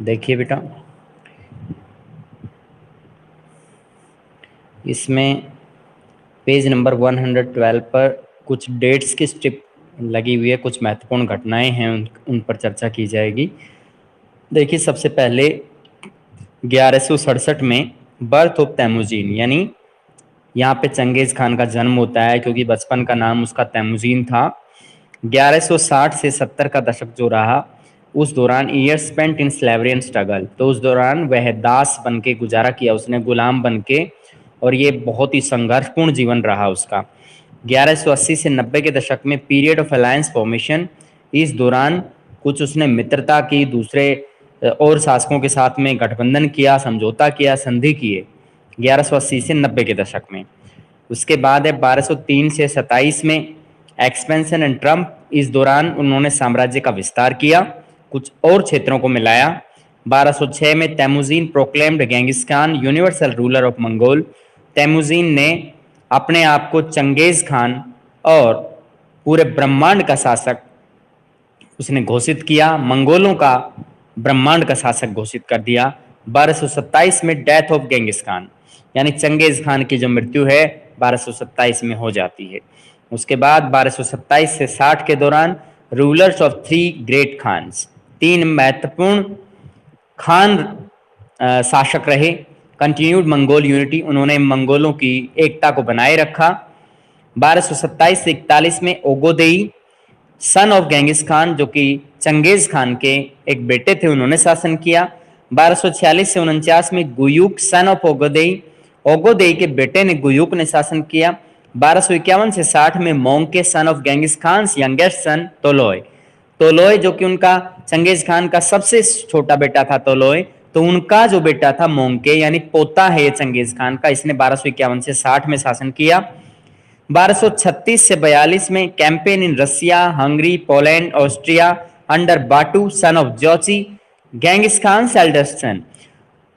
देखिए बेटा, इसमें पेज नंबर 112 पर कुछ डेट्स की स्ट्रिप लगी हुई है, कुछ महत्वपूर्ण घटनाएं हैं, उन पर चर्चा की जाएगी। देखिए, सबसे पहले 1167 में बर्थ ऑफ तैमुजीन, यानी यहाँ पे चंगेज खान का जन्म होता है, क्योंकि बचपन का नाम उसका तैमुजीन था। 1160 से 70 का दशक जो रहा, उस दौरान year spent in slavery and struggle, तो उस दौरान वह दास बन के गुजारा किया उसने, गुलाम बन के, और ये बहुत ही संघर्षपूर्ण जीवन रहा उसका। 1180 से 90 के दशक में पीरियड ऑफ अलायंस फॉर्मेशन, इस दौरान कुछ उसने मित्रता की, दूसरे और शासकों के साथ में गठबंधन किया, समझौता किया, संधि किए 1180 से 90 के दशक में। उसके बाद है 1203 से 27 में एक्सपेंशन एंड ट्रम्प, इस दौरान उन्होंने साम्राज्य का विस्तार किया, कुछ और क्षेत्रों को मिलाया। 1206 में Temujin proclaimed Genghis Khan universal ruler of Mongol, Temujin ने अपने आप को चंगेज खान और पूरे ब्रह्मांड का शासक उसने घोषित किया, मंगोलों का ब्रह्मांड का शासक घोषित कर दिया। 1227 में डेथ ऑफ गेंगिस खान, यानी चंगेज खान की जो मृत्यु है 1227 में हो जाती है। उसके बाद 1227 से 60 के दौरान रूलर्स ऑफ 3 ग्रेट खान्स, 3 महत्वपूर्ण खान शासक रहे। कंटिन्यूड मंगोल यूनिटी, उन्होंने मंगोलों की एकता को बनाए रखा। 1227 से 41 में ओगोदेई सन ऑफ गेंगिस खान, जो कि चंगेज खान के एक बेटे थे, उन्होंने शासन किया। 1246 से 49 में गुयूक सन ऑफ ओगोदेई, ओगोदेई के बेटे ने गुयूक ने शासन किया। 1251 से 60 में Mongke son of Genghis Khan youngest son Tolui, Tolui जो कि उनका चंगेज खान का सबसे छोटा बेटा था तोलोय, तो उनका जो बेटा था मोंके, यानी पोता है ये चंगेज खान का, इसने 1251 से 60 में शासन किया। 1236 से 42 में campaign in Russia, Hungary, Poland, Austria under Batu son of Jochi, Genghis Khan eldest son,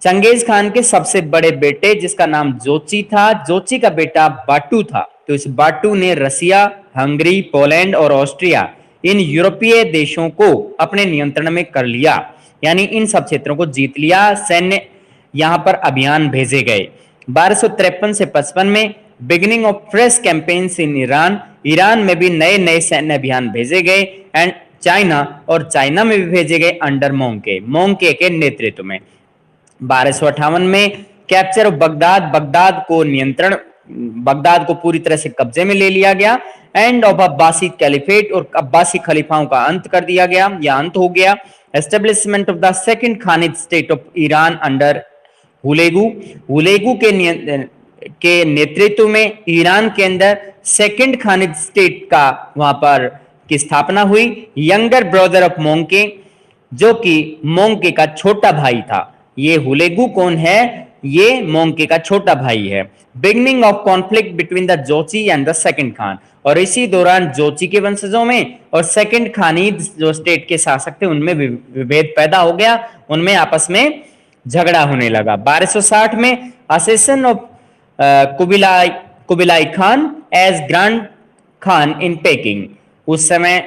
चंगेज खान के सबसे बड़े बेटे जिसका नाम जोची था, जोची का बेटा बाटू था, तो इस बाटू ने रसिया, हंगरी, पोलैंड और ऑस्ट्रिया इन यूरोपीय देशों को अपने नियंत्रण में कर लिया, यानी इन सब क्षेत्रों को जीत लिया। सैन्य यहां पर अभियान भेजे गए। 1253 से 55 में beginning of fresh campaigns in Iran, Iran में भी नए नए सैन्य अभियान भेजे गए, एंड चाइना, और चाइना में भी भेजे गए अंडर मोंके के नेतृत्व में। 1258 में कैप्चर ऑफ बगदाद, बगदाद को पूरी तरह से कब्जे में ले लिया गया। एंड ऑफ अब्बासी कैलिफेट, और अब्बासी खलीफाओं का अंत कर दिया गया या अंत हो गया। Establishment of the second Khanid state of Iran under Hulegu के नेतृत्व में ईरान के अंदर सेकंड खानिद स्टेट का वहां पर की स्थापना हुई। यंगर ब्रदर ऑफ मोंके, जो कि मोंके का छोटा भाई था। ये हुलेगू कौन है? ये मोंके का छोटा भाई है। Beginning of conflict between the Jochi and the second khan, और इसी दौरान जोची के वंशजों में और सेकंड खानिद जो स्टेट के शासक थे उनमें विभेद पैदा हो गया, उनमें आपस में झगड़ा होने लगा। 1260 में accession of Kublai Khan as grand khan in Peking, उस समय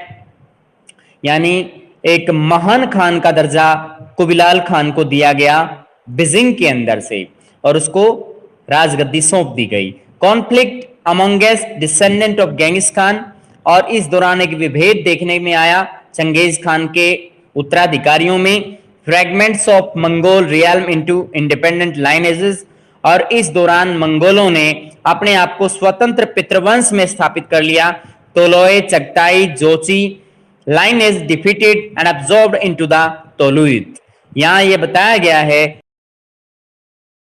यानी एक महान खान का दर्जा कुबिलाल खान को दिया गया बीजिंग के अंदर से, और उसको राजगद्दी सौंप दी गई। Conflict amongst descendant of Genghis Khan, और इस दौरान एक विभेद देखने में आया चंगेज खान के उत्तराधिकारियों में। Fragments of Mongol realm into independent lineages, और इस दौरान मंगोलों ने अपने आप को स्वतंत्र पितृवंश में स्थापित कर लिया। Tolui, Chagatai, Jochi lineage defeated and absorbed into the Toluid. यहां यह बताया गया है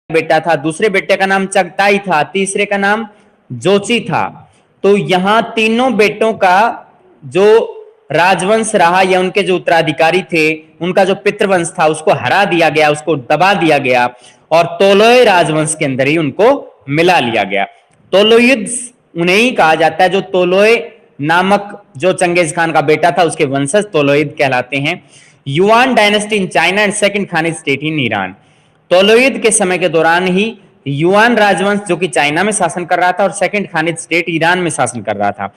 बेटा था, दूसरे बेटे का नाम चगताई था, तीसरे का नाम जोची था। तो यहां तीनों बेटों का जो राजवंश रहा या उनके जो उत्तराधिकारी थे उनका जो पितृवंश था उसको हरा दिया गया, उसको दबा दिया गया, और तोलोय राजवंश के अंदर ही उनको मिला लिया गया। तोलोइद उन्हें ही कहा जाता है जो तोलोय नामक जो चंगेज खान का बेटा था उसके वंशज तोलोइद कहलाते हैं। Yuan dynasty in China and second Khanid state in Iran, Toluid के समय के दौरान ही युआन राजवंश जो कि चाइना में शासन कर रहा था और सेकंड खानिद स्टेट ईरान में शासन कर रहा था।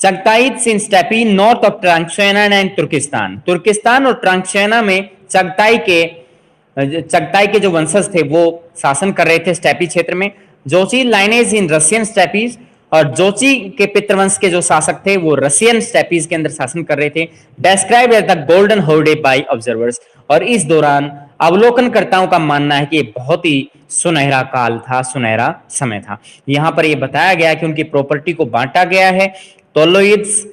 चगताइद इन स्टेपी नॉर्थ ऑफ ट्रांक्शेना एंड तुर्किस्तान, तुर्किस्तान और ट्रांक्शेना में चगताई के चगताई के जो वंशज थे वो शासन कर रहे थे स्टेपी क्षेत्र में। जोची लाइनेज इन रशियन स्टेपीज, और जोची के पितृवंश के जो शासक थे वो रशियन स्टेपीज के अंदर शासन कर रहे थे। Describe as the Golden Horde by observers, और इस दौरान अवलोकनकर्ताओं का मानना है कि बहुत ही सुनहरा काल था, सुनहरा समय था। यहां पर यह बताया गया कि उनकी प्रॉपर्टी को बांटा गया है। तोलोइड्स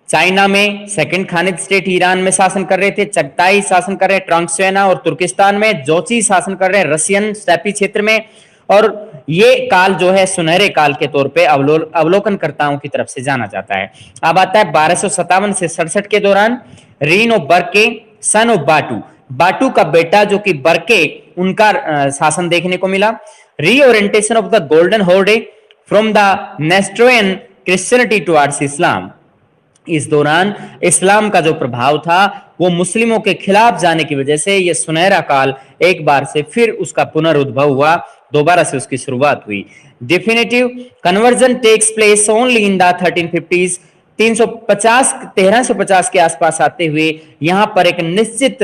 चाइना में, सेकंड खानिद स्टेट ईरान में शासन कर रहे थे, चगताई शासन कर रहे हैं ट्रांसवेना और तुर्किस्तान में, जोची शासन कर रहे हैं रशियन स्टेपी क्षेत्र में। और ये काल जो है सुनहरे काल के तौर पे अवलोकनकर्ताओं की तरफ से जाना जाता है। अब आता है 1257 से 67 के दौरान, reign of Burke son of बाटू, बाटू का बेटा जो कि बर्के, उनका शासन देखने को मिला। Reorientation of the Golden Horde from the Nestorian Christianity towards Islam, इस दौरान इस्लाम का जो प्रभाव था वो मुस्लिमों के खिलाफ जाने की वजह से ये सुनहरा काल एक बार से फिर उसका पुनरुद्भव हुआ, दोबारा से उसकी शुरुआत हुई। Definitive conversion takes place only in the 1350s, 1350 के आसपास आते हुए यहां पर एक निश्चित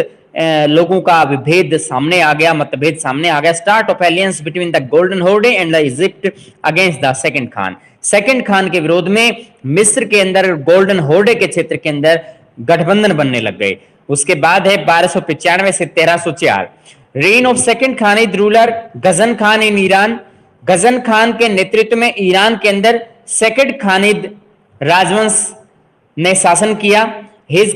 लोगों का विभेद सामने आ गया, मतभेद सामने आ गया। Start of aliens between the Golden होर्डे and the Egypt against the second Khan, second Khan के विरोध में मिस्र के अंदर गोल्डन होर्डे के क्षेत्र के अंदर गठबंधन बनने लग गए। उसके बाद है 1295 से 1304, reign of second Khanid ruler Ghazan Khan in Iran, Ghazan Khan के नेतृत्व में ईरान के अंदर सेकंड खानिद राजवंश ने शासन किया। His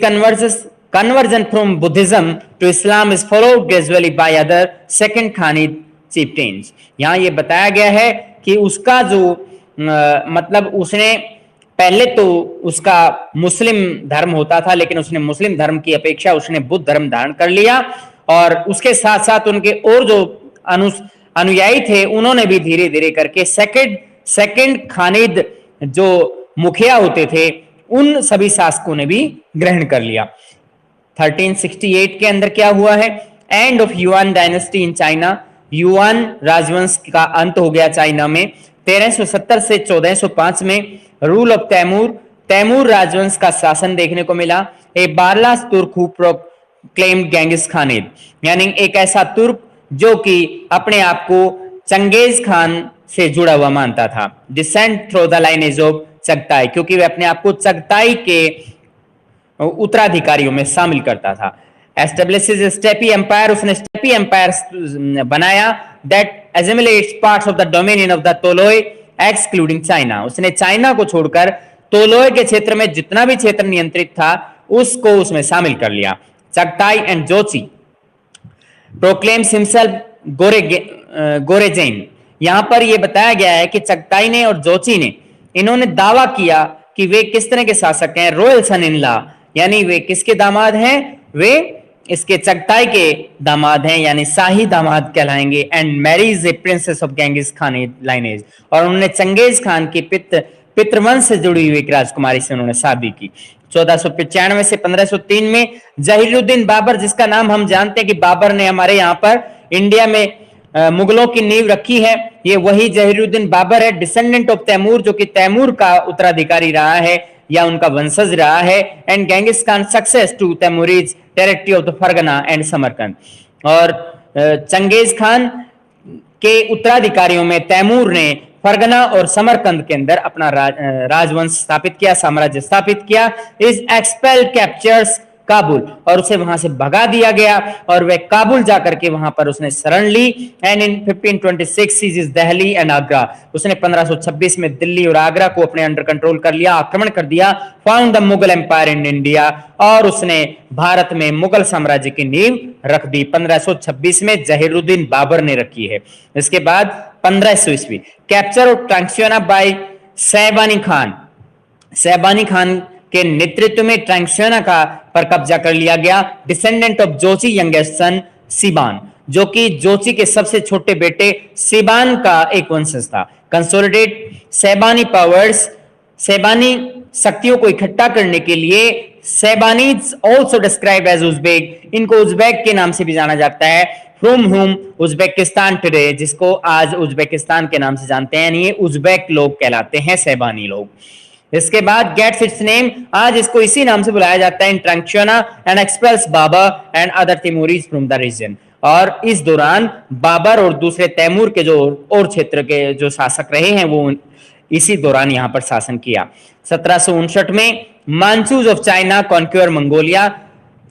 conversion from Buddhism to Islam is followed gradually by other second Khanid chieftains। यहाँ ये बताया गया है कि उसका जो मतलब उसने पहले तो उसका मुस्लिम धर्म होता था, लेकिन उसने मुस्लिम धर्म की अपेक्षा उसने बुद्ध धर्म धारण कर लिया, और उसके साथ साथ उनके और जो अनुयायी थे उन्होंने भी धीरे धीरे करके सेकंड खानिद जो मुखिया होते थे उन सभी शासकों ने भी ग्रहण कर लिया। 1368 के अंदर क्या हुआ है, end of yuan dynasty in China, yuan राजवंश का अंत हो गया चाइना में। 1370 से 1405 में रूल ऑफ तैमूर, तैमूर राजवंश का शासन देखने को मिला। ए बारलास तुर्क हु प्रोक्लेम्ड गेंगिस खानिद, यानी एक ऐसा तुर्क जो कि अपने आप को चंगेज खान से जुड़ा हुआ मानता था। Descent through the lineage of Chagatai, क्योंकि वह अपने आप को चगताई के उत्तराधिकारियों में शामिल करता था। एस्टेब्लिशेस स्टेपी एम्पायर, उसने स्टेपी एम्पायर बनाया। That assimilates parts of the dominion of the Tolui excluding China, उसने चाइना को छोड़कर तोलोय के क्षेत्र में जितना भी क्षेत्र नियंत्रित था उसको उसमें शामिल कर लिया। चगताई एंड जोची प्रोक्लेम्स हिमसेल्फ गोरेजेन, यहां पर यह बताया गया है कि चगताई ने और जोची ने इन्होंने दावा किया कि वे किस तरह के शासक हैं, रॉयल सन इन लॉ, यानी वे किसके दामाद हैं, वे इसके चगताई के दामाद हैं, यानी शाही दामाद कहलाएंगे। And marries a princess of Genghis Khan lineage, और उन्होंने चंगेज खान की पितृवंश से जुड़ी हुई एक राजकुमारी से उन्होंने शादी की। 1495 से 1503 में जहीरुद्दीन बाबर, जिसका नाम हम जानते हैं कि बाबर ने हमारे यहाँ पर इंडिया में मुगलों की नींव रखी है, ये वही जहीरुद्दीन बाबर है, डिसेंडेंट ऑफ तैमूर, जो कि तैमूर का उत्तराधिकारी रहा है या उनका वंशज रहा है। And Genghis Khan succeeds to Timurids territory of the Fergana and Samarkand, और चंगेज खान के उत्तराधिकारियों में तैमूर ने फरगना और समरकंद के अंदर अपना राजवंश स्थापित किया, साम्राज्य स्थापित किया। इज एक्सपेल कैप्चर्स काबुल, और उसे वहां से भगा दिया गया और वह काबुल जाकर के वहां पर उसने शरण ली। And in 1526 seizes Delhi and Agra, उसने 1526 में दिल्ली और आगरा को अपने अंडर कंट्रोल कर लिया, आक्रमण कर दिया। Found the Mughal empire in India, और उसने भारत में मुगल साम्राज्य की नींव रख दी। 1526 में जहीरुद्दीन बाबर ने रखी है। इसके बाद 1500 ईस्वी capture of Transoxiana by Shaybani Khan, Shaybani Khan के नेतृत्व में ट्रांक्सियोना का पर कब्जा कर लिया गया। डिसेंडेंट ऑफ जोची यंगेस्ट सन सीबान, जो कि जोची के सबसे छोटे बेटे सीबान का एक वंशज था। कंसोलिडेट सैबानी पावर्स, सैबानी शक्तियों को इकट्ठा करने के लिए सैबानीज ऑल्सो डिस्क्राइब एज उज्बेक, इनको उज्बेक के नाम से भी जाना जाता है। फ्रॉम हुम उज्बेकिस्तान टुडे, जिसको आज उज्बेकिस्तान के नाम से जानते हैं, ये उज्बेक लोग कहलाते हैं, सैबानी लोग। इसके बाद गेट्स इट्स नेम, आज इसको इसी नाम से बुलाया जाता है, in Transoxiana, and expels Babur and other Timurids from the region, और इस दौरान बाबर और दूसरे तैमूर के जो और क्षेत्र के जो शासक रहे हैं वो इसी दौरान यहाँ पर शासन किया। 1759 में Manchus of China conquer Mongolia,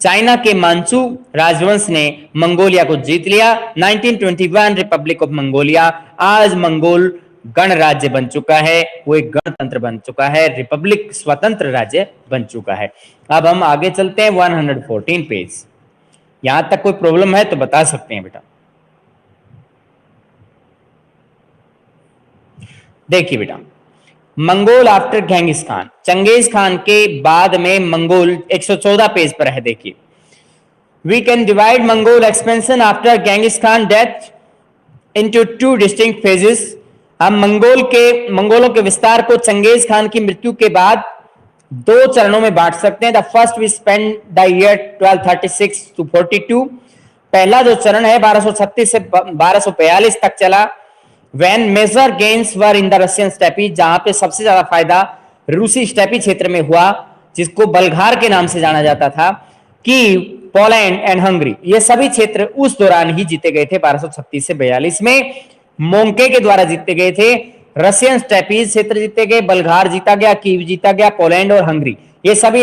China के मांचू राजवंश ने मंगोलिया को जीत लिया। 1921 रिपब्लिक ऑफ मंगोलिया, आज मंगोल गणराज्य बन चुका है, वो एक गणतंत्र बन चुका है, रिपब्लिक स्वतंत्र राज्य बन चुका है। अब हम आगे चलते हैं 114 पेज। यहां तक कोई प्रॉब्लम है तो बता सकते हैं बेटा। देखिए बेटा, मंगोल आफ्टर गेंगिस खान, चंगेज खान के बाद में मंगोल 114 पेज पर है। देखिए, we can divide Mongol expansion after Genghis Khan death into two distinct phases. हम मंगोलों के विस्तार को चंगेज खान की मृत्यु के बाद दो चरणों में बांट सकते हैं। The first we spend the year 1236 to 42। पहला जो चरण है 1236 से 1242 तक चला। When major gains were in the Russian steppe, जहां पे सबसे ज्यादा फायदा रूसी स्टेपी क्षेत्र में हुआ, जिसको बल्गार के नाम से जाना जाता था, कि पोलैंड एंड हंगरी, ये सभी क्षेत्र उस दौरान ही जीते गए थे। 1236 से 42 में मोंके के द्वारा जीते गए थे। रशियन स्टेपीज क्षेत्र जीते गए, बल्गार जीता गया, कीव जीता गया, पोलैंड और हंगरी, ये सभी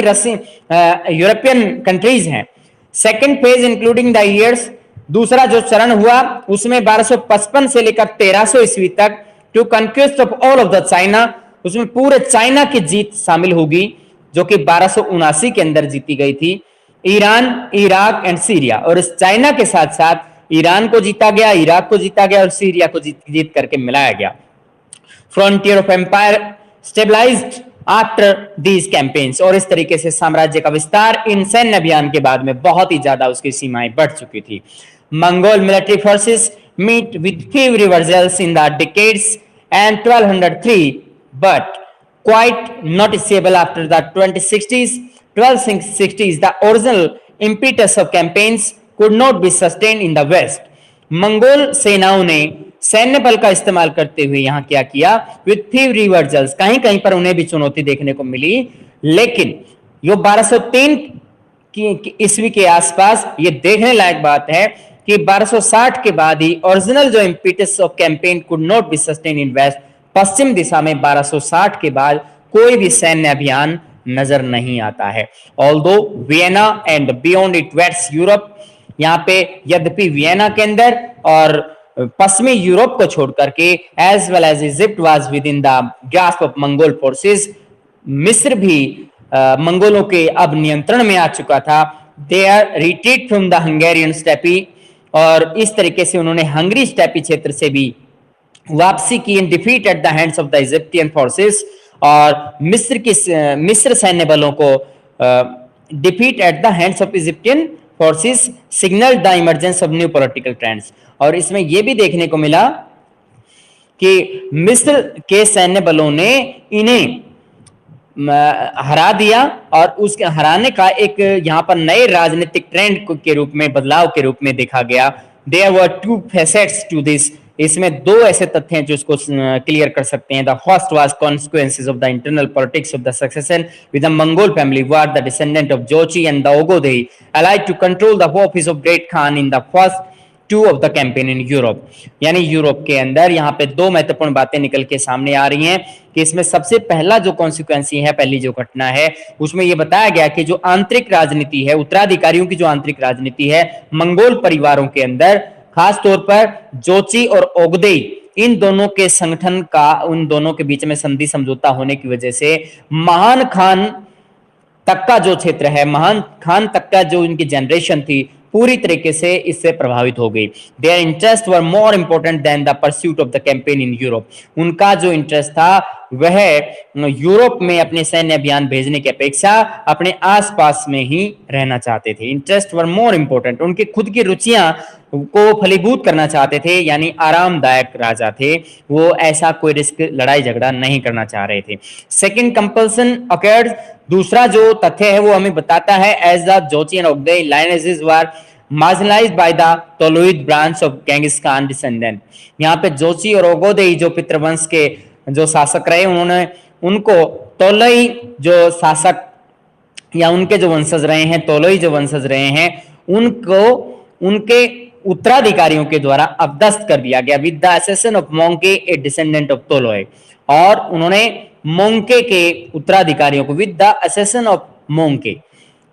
यूरोपियन कंट्रीज हैं। Second phase including the years, दूसरा जो चरण हुआ उसमें 1255 से लेकर 1300 ईस्वी तक to conquest of all of the China, उसमें पूरे चाइना की जीत शामिल होगी, जो कि 1279 के अंदर जीती गई थी। ईरान, इराक एंड सीरिया, और इस चाइना के साथ साथ ईरान को जीता गया, इराक को जीता गया और सीरिया को जीत करके मिलाया गया। Frontier of empire stabilised after these campaigns, और इस तरीके से साम्राज्य का विस्तार इन सैन्य अभियान के बाद में बहुत ही ज्यादा उसकी सीमाएं बढ़ चुकी थी। Mongol military forces meet with few reversals in the decades and 1203, but quite noticeable after the 2060s, 1260s, the original impetus of campaigns could not be sustained in the West. Mongol सेनाओं ने सैन्य बल का इस्तेमाल करते हुए यहां क्या किया, विद few reversals, कहीं कहीं पर उन्हें भी चुनौती देखने को मिली, लेकिन यो 1203 की ईस्वी के आसपास ये देखने लायक बात है कि 1260 के बाद ही ओरिजिनल जो impetus of campaign could not be sustain in west, पश्चिम दिशा में 1260 के बाद कोई भी सैन्य अभियान नजर नहीं आता है। Although Vienna and beyond it west Europe, यहाँ पे यद्यपि वियना के अंदर और पश्चिमी यूरोप को छोड़ करके as well as Egypt was within the grasp of Mongol forces, मिस्र भी मंगोलों के अब नियंत्रण में आ चुका था। They are retreat from the Hungarian steppe, और इस तरीके से उन्होंने हंगरी स्टेपी क्षेत्र से भी वापसी की in defeat at the hands of the Egyptian forces, और मिस्र सैन्य बलों को defeat at the hands of Egyptian forces signal the emergence of new political trends. और इसमें यह भी देखने को मिला कि मिस्र के सैन्य बलों ने इन्हें हरा दिया, और उसके हराने का एक यहां पर नए राजनीतिक ट्रेंड के रूप में, बदलाव के रूप में देखा गया। There were two facets to this, इसमें दो ऐसे तथ्य हैं जो इसको क्लियर कर सकते हैं। The first was consequences of the internal politics of the succession with the Mongol family where the descendant of Jochi and the Ogodei allied to control the office of Great Khan in the first two of the campaign in Europe. यानी Europe के अंदर यहाँ पे दो महत्वपूर्ण बातें निकल के सामने आ रही हैं कि इसमें सबसे पहला जो कॉन्सिक्वेंस है, पहली जो घटना है, उसमें यह बताया गया कि जो आंतरिक राजनीति है, उत्तराधिकारियों की जो आंतरिक राजनीति है मंगोल परिवारों के अंदर, खास तौर पर जोची और ओगदेई, इन दोनों के संगठन का, उन दोनों के बीच में संधि समझौता होने की वजह से महान खान तक का जो क्षेत्र है, महान खान तक का जो इनकी जनरेशन थी, पूरी तरीके से इससे प्रभावित हो गई। Their interest were more important than the pursuit of the campaign in Europe. उनका जो इंटरेस्ट था वह यूरोप में अपने सैन्य अभियान भेजने की अपेक्षा अपने आसपास में ही रहना चाहते थे। इंटरेस्ट वर मोर इंपॉर्टेंट, उनकी खुद की रुचियां को फलीभूत करना चाहते थे, यानी आरामदायक राजा थे वो, ऐसा कोई रिस्क, लड़ाई झगड़ा नहीं करना चाह रहे थे। सेकेंड कंपल्सन अकर्ड, दूसरा जो तथ्य है वो हमें बताता है as the Jochi and Ogodei lineages were marginalised by the Toluid branch of Genghis Khan descendant. यहाँ पे जोची और ओगोदेई जो पितृवंश के जो शासक रहे, उन्होंने उनको तोलई जो शासक या उनके जो वंशज रहे हैं, तोलई जो वंशज रहे हैं, उनको उनके उत्तराधिकारियों के द्वारा अवदस्त कर दिया गया with the accession of Mongke a descendant of Tolui. और उन्होंने मोंके के उत्तराधिकारियों को with the accession of Mongke,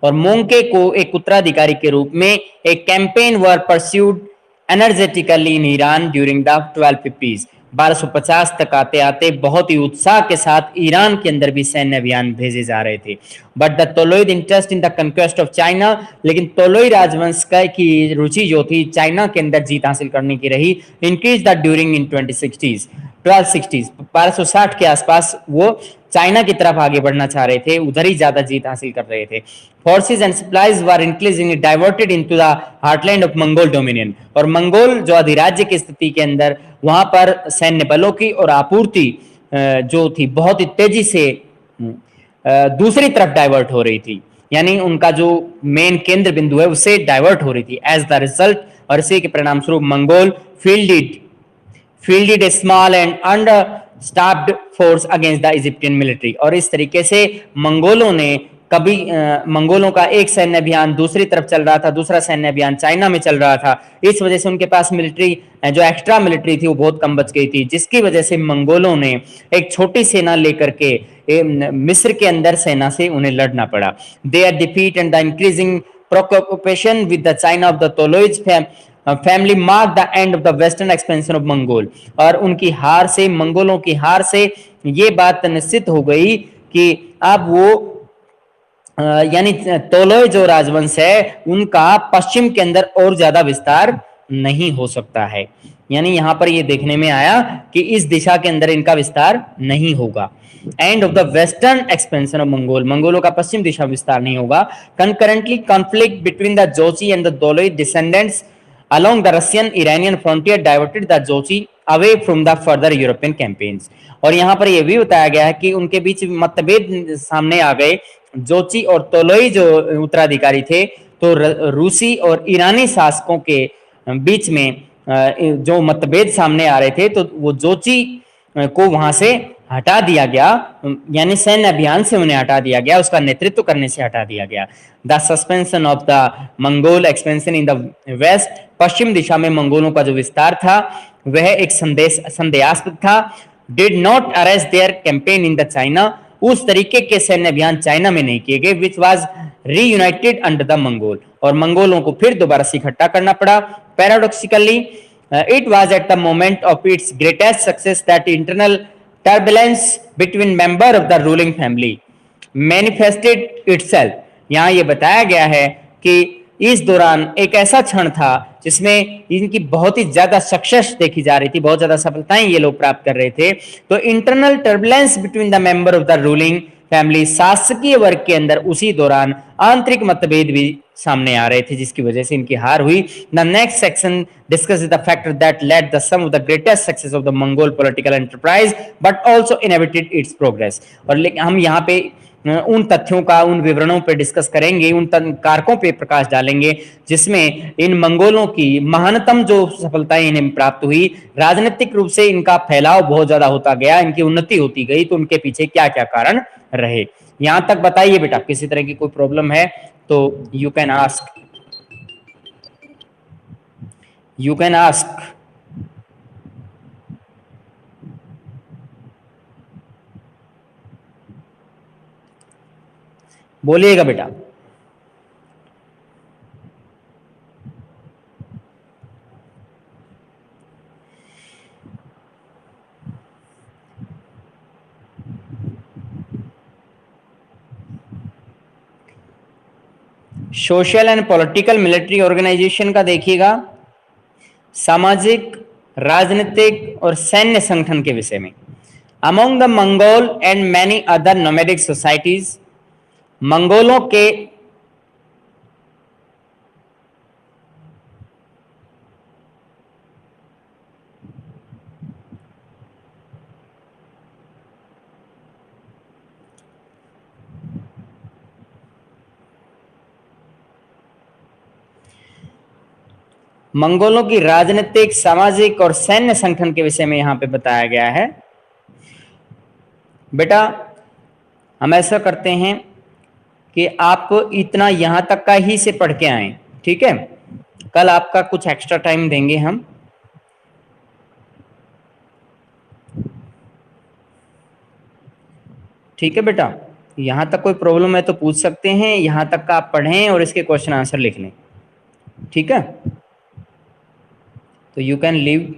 और मोंके को एक उत्तराधिकारी के रूप में एक campaign were pursued energetically in Iran during the 1250s। 1250 तक आते आते बहुत ही उत्साह के साथ ईरान के अंदर भी सैन्य अभियान भेजे जा रहे थे। But the Toluid interest in the conquest of China, लेकिन तोलोई राजवंश की रुचि जो थी चाइना के अंदर जीत हासिल करने की रही, increase the during in 1260s। 1260 के आसपास वो चाइना की तरफ आगे बढ़ना चाह रहे थे, उधर ही ज्यादा जीत हासिल कर रहे थे। Forces and supplies were increasingly diverted into the heartland of Mongol dominion, और मंगोल जो अधिराज्य की स्थिति के अंदर वहां पर सैन्य बलों की और आपूर्ति जो थी बहुत ही तेजी से दूसरी तरफ डाइवर्ट हो रही थी, यानी उनका जो मेन केंद्र बिंदु है उससे डाइवर्ट हो रही थी। एज द रिजल्ट, और इसी के परिणाम स्वरूप Mongol fielded a small and understaffed force against the Egyptian military, और इस तरीके से मंगोलों ने कभी मंगोलों का एक सैन्य अभियान दूसरी तरफ चल रहा था, दूसरा सैन्य अभियान चाइना में चल रहा था, इस वजह से उनके पास मिलिट्री जो एक्स्ट्रा मिलिट्री थी वो बहुत कम बच गई थी, जिसकी वजह से मंगोलों ने एक छोटी सेना लेकर के मिस्र के अंदर सेना से उन्हें लड़ना पड़ा। Their defeat and the increasing preoccupation with the China of the Toluids family mark the end of the western expansion of Mongol, और उनकी हार से, मंगोलों की हार से ये बात निश्चित हो गई कि अब वो यानी तोलोय जो राजवंश है उनका पश्चिम के अंदर और ज्यादा विस्तार नहीं हो सकता है। यानी यहां पर ये देखने में आया कि इस दिशा के अंदर इनका विस्तार नहीं होगा। End of the western expansion of Mongol, मंगोलों का पश्चिम दिशा विस्तार नहीं होगा। Concurrently conflict between the Jochi and the Tolui descendants along the Russian Iranian frontier diverted the Jochi away from the further European campaigns, और यहाँ पर यह भी बताया गया है कि उनके बीच मतभेद सामने आ गए। जोची और तोलोई जो उत्तराधिकारी थे, तो रूसी और ईरानी शासकों के बीच में जो मतभेद सामने आ रहे थे, तो वो जोची को वहां से हटा दिया गया, यानी सैन्य अभियान से उन्हें हटा दिया गया, उसका नेतृत्व करने से हटा दिया गया। The suspension of the Mongol expansion in the west, पश्चिम दिशा में मंगोलों का जो विस्तार था वह एक संदेहास्पद था। Did not arrest their campaign in the China, उस तरीके के सैन्य अभियान चाइना में नहीं किए गए, which was reunited under the Mongol, और मंगोलों को फिर दोबारा से इकट्ठा करना पड़ा। Paradoxically it was at the moment of its greatest success that internal turbulence between member of the ruling family manifested itself। यहाँ ये बताया गया है कि इस दौरान एक ऐसा क्षण था जिसमें इनकी बहुत ही ज्यादा सक्सेस देखी जा रही थी, बहुत ज्यादा सफलताएं ये लोग प्राप्त कर रहे थे। तो internal turbulence between the member of the ruling family, शासकीय वर्ग के अंदर उसी दौरान आंतरिक मतभेद भी सामने आ रहे थे, जिसकी वजह से इनकी हार हुई। The next section discuss the factor that led the some of the greatest success of the Mongol political enterprise but also inhibited its progress. और हम यहाँ पे उन तथ्यों का, उन विवरणों पे डिस्कस करेंगे, उन कारकों पे प्रकाश डालेंगे जिसमें इन मंगोलों की महानतम जो सफलताएं इन्हें प्राप्त हुई, राजनीतिक रूप से इनका फैलाव बहुत ज्यादा होता गया, इनकी उन्नति होती गई, तो उनके पीछे क्या क्या कारण रहे। यहां तक बताइए बेटा, किसी तरह की कोई प्रॉब्लम है तो you can ask, you can ask. बोलिएगा बेटा। Social and political military organisation का देखिएगा, सामाजिक, राजनीतिक और सैन्य संगठन के विषय में। Among the Mongol and many other nomadic societies, मंगोलों के मंगोलों की राजनीतिक, सामाजिक और सैन्य संगठन के विषय में यहां पे बताया गया है। बेटा हम ऐसा करते हैं कि आप इतना यहां तक का ही से पढ़ के आए, ठीक है। कल आपका कुछ एक्स्ट्रा टाइम देंगे हम। ठीक है बेटा, यहाँ तक कोई प्रॉब्लम है तो पूछ सकते हैं, यहाँ तक का आप पढ़ें और इसके क्वेश्चन आंसर लिख लें। ठीक है, तो यू कैन लीव